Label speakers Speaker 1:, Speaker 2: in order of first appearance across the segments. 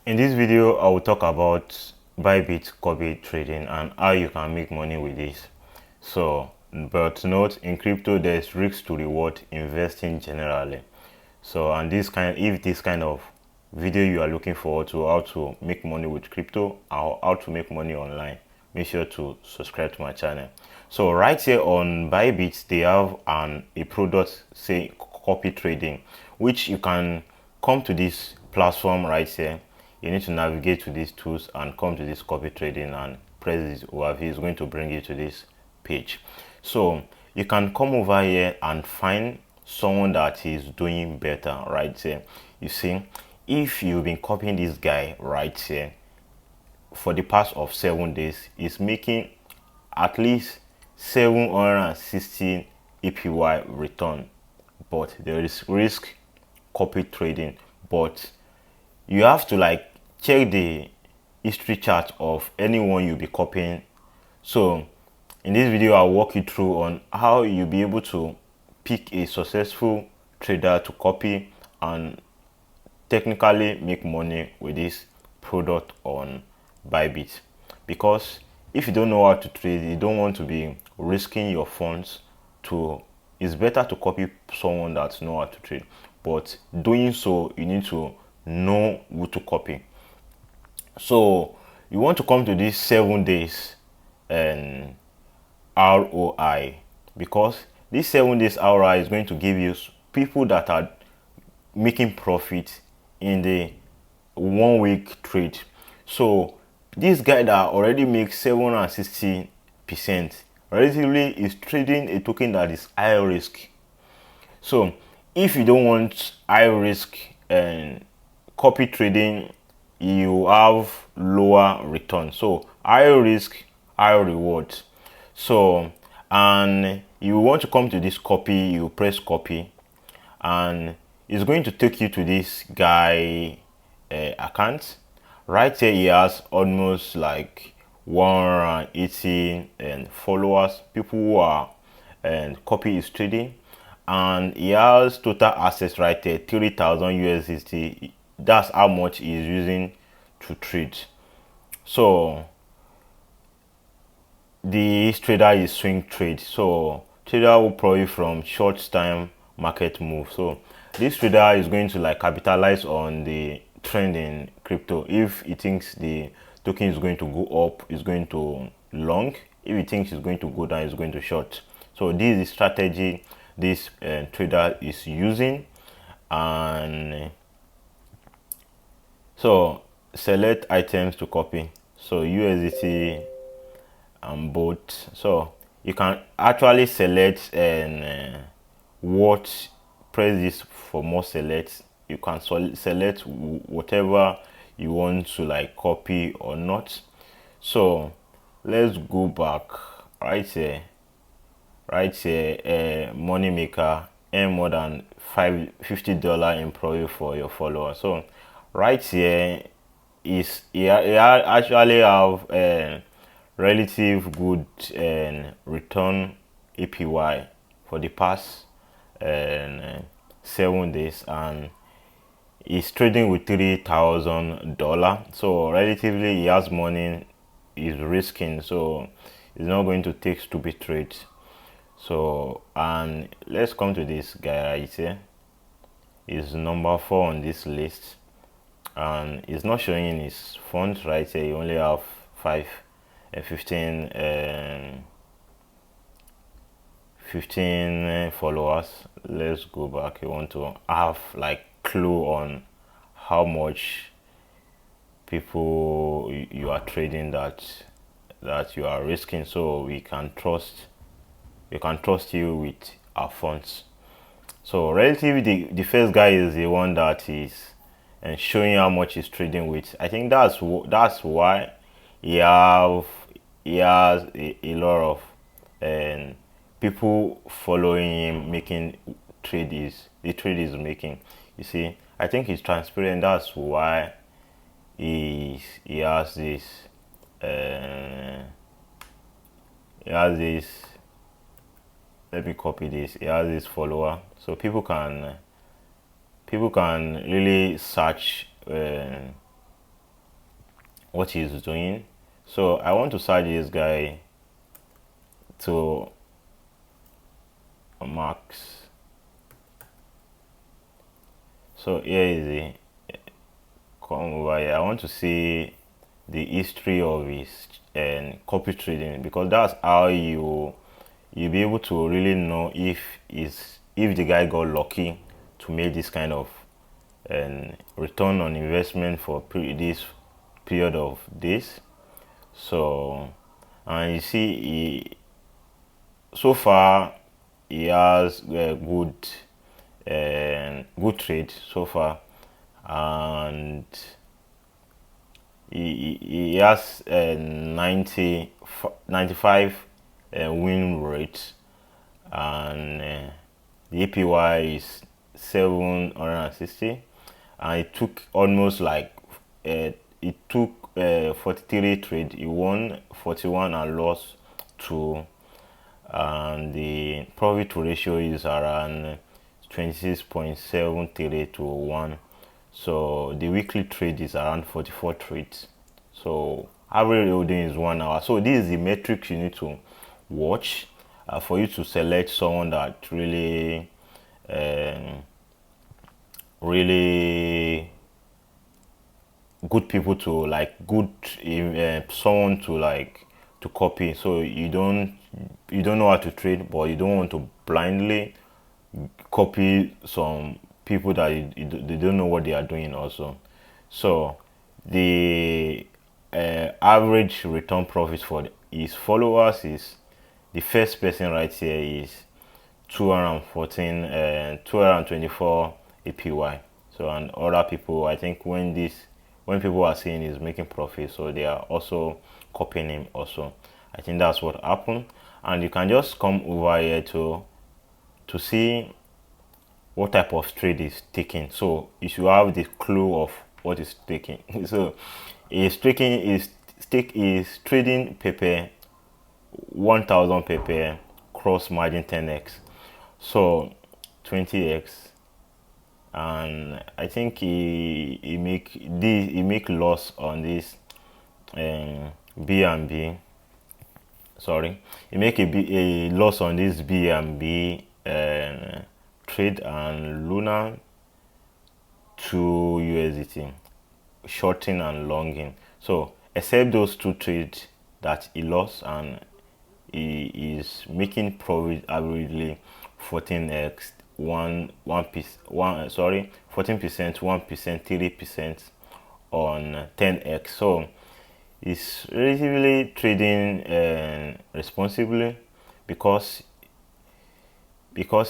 Speaker 1: In this video, I will talk about Bybit copy trading and how you can make money with this. So, but note, in crypto, there's risk to reward investing generally. So, and if this kind of video you are looking forward to how to make money with crypto or how to make money online, make sure to subscribe to my channel. So, right here on Bybit, they have a product say copy trading, which you can come to this platform right here. You need to navigate to these tools and come to this copy trading and press this overview. It's going to bring you to this page. So you can come over here and find someone that is doing better right here. You see, if you've been copying this guy right here for the past of 7 days, he's making at least 760 APY return, but there is risk copy trading. But you have to like check the history chart of anyone you'll be copying. So in this video, I'll walk you through on how you'll be able to pick a successful trader to copy and technically make money with this product on Bybit. Because if you don't know how to trade, you don't want to be risking your funds to, it's better to copy someone that knows how to trade. But doing so, you need to know who to copy. So you want to come to this 7 days and ROI, because this 7 days ROI is going to give you people that are making profit in the 1 week trade. So this guy that already makes 760% relatively is trading a token that is high risk. So if you don't want high risk and copy trading, you have lower return. So high risk, high reward. So, and you want to come to this copy, you press copy, and it's going to take you to this guy account. Right here, he has almost like 180 followers, people who are and copy is trading, and he has total assets right there, 3,000 USDT. That's how much he is using to trade. So this trader is swing trade, so trader will profit from short time market move. So this trader is going to like capitalize on the trend in crypto. If he thinks the token is going to go up, is going to long. If he thinks it's going to go down, is going to short. So this is the strategy this trader is using. And so select items to copy, so USDT and both. So you can actually select and what, press this for more select. You can select whatever you want to like copy or not. So let's go back right here. Money maker, earn more than $50 in profit for your followers. So right here is actually have a relative good return APY for the past 7 days, and he's trading with $3,000. So relatively he has money, he's risking, so he's not going to take stupid trades. So, and let's come to this guy right here. He's number 4 on this list, and he's not showing in his funds right here. He only have 15 followers. Let's go back. You want to have like clue on how much people you are trading that you are risking, so we can trust you with our funds. So relatively the first guy is the one that is and showing how much he's trading with. I think that's why he has a lot of people following him, making the trade is making. You see, I think he's transparent. That's why he has this let me copy this. He has this follower, so people can really search what he's doing. So I want to search this guy to Max. So here is the come over here. I want to see the history of his copy trading, because that's how you'll be able to really know if the guy got lucky to make this kind of return on investment for this period of days. So, and you see, so far he has good trade so far, and he has 95 win rate, and the APY is 760, and it took almost like it took 43 trade. He won 41 and lost 2, and the profit ratio is around 26.73 to 1. So the weekly trade is around 44 trades. So average holding is 1 hour. So this is the metrics you need to watch for you to select someone that really really good people to like, good someone to like to copy. So you don't know how to trade, but you don't want to blindly copy some people that they don't know what they are doing also. So the average return profit for his followers is, the first person right here is 214 224 APY. So, and other people, I think when people are seeing is making profit, so they are also copying him also. I think that's what happened. And you can just come over here to see what type of trade is taking. So you should have the clue of what is taking. So is trading paper 1000 paper cross margin 10x, so 20x, and I think he make loss on this BNB. Sorry, he make a loss on this BNB trade and Luna to USDT, shorting and longing. So except those two trades that he lost, and he is making profit averagely 14x, 14%, 1%, 3% on 10x. So it's relatively trading responsibly, because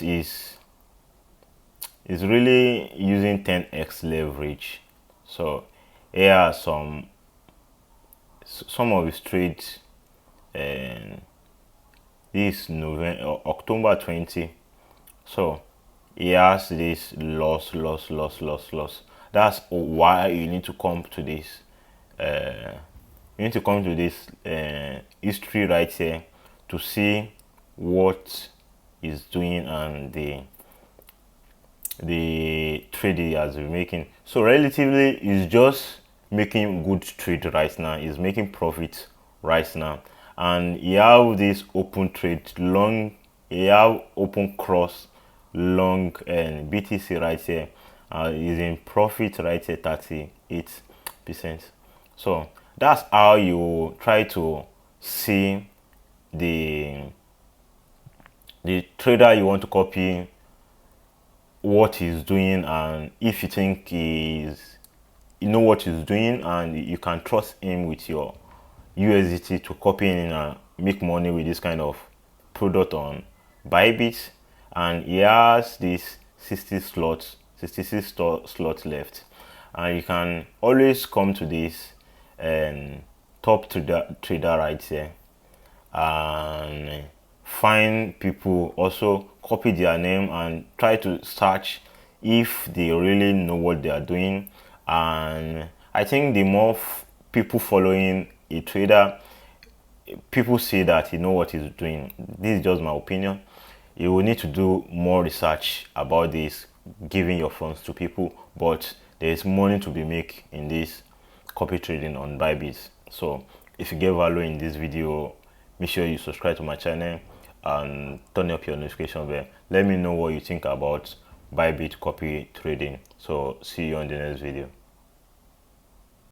Speaker 1: he's really using 10x leverage. So here are some of his trades, and this October 20. So he has this loss. That's why you need to come to this history right here to see what he's doing and the trade he has been making. So relatively, he's just making good trade right now. He's making profit right now, and he have this open trade long. He have open cross long and BTC right here. Is in profit right here, 38%. So that's how you try to see the trader you want to copy, what he's doing, and if you think you know what he's doing and you can trust him with your USDT to copy in and make money with this kind of product on Bybit. And he has this 66 slots left, and you can always come to this top trader right here and find people, also copy their name and try to search if they really know what they are doing. And I think the more people following a trader, people see that he know what he's doing. This is just my opinion. You will need to do more research about this, giving your funds to people, but there is money to be made in this copy trading on Bybit. So if you get value in this video, make sure you subscribe to my channel and turn up your notification bell. Let me know what you think about Bybit copy trading. So see you on the next video.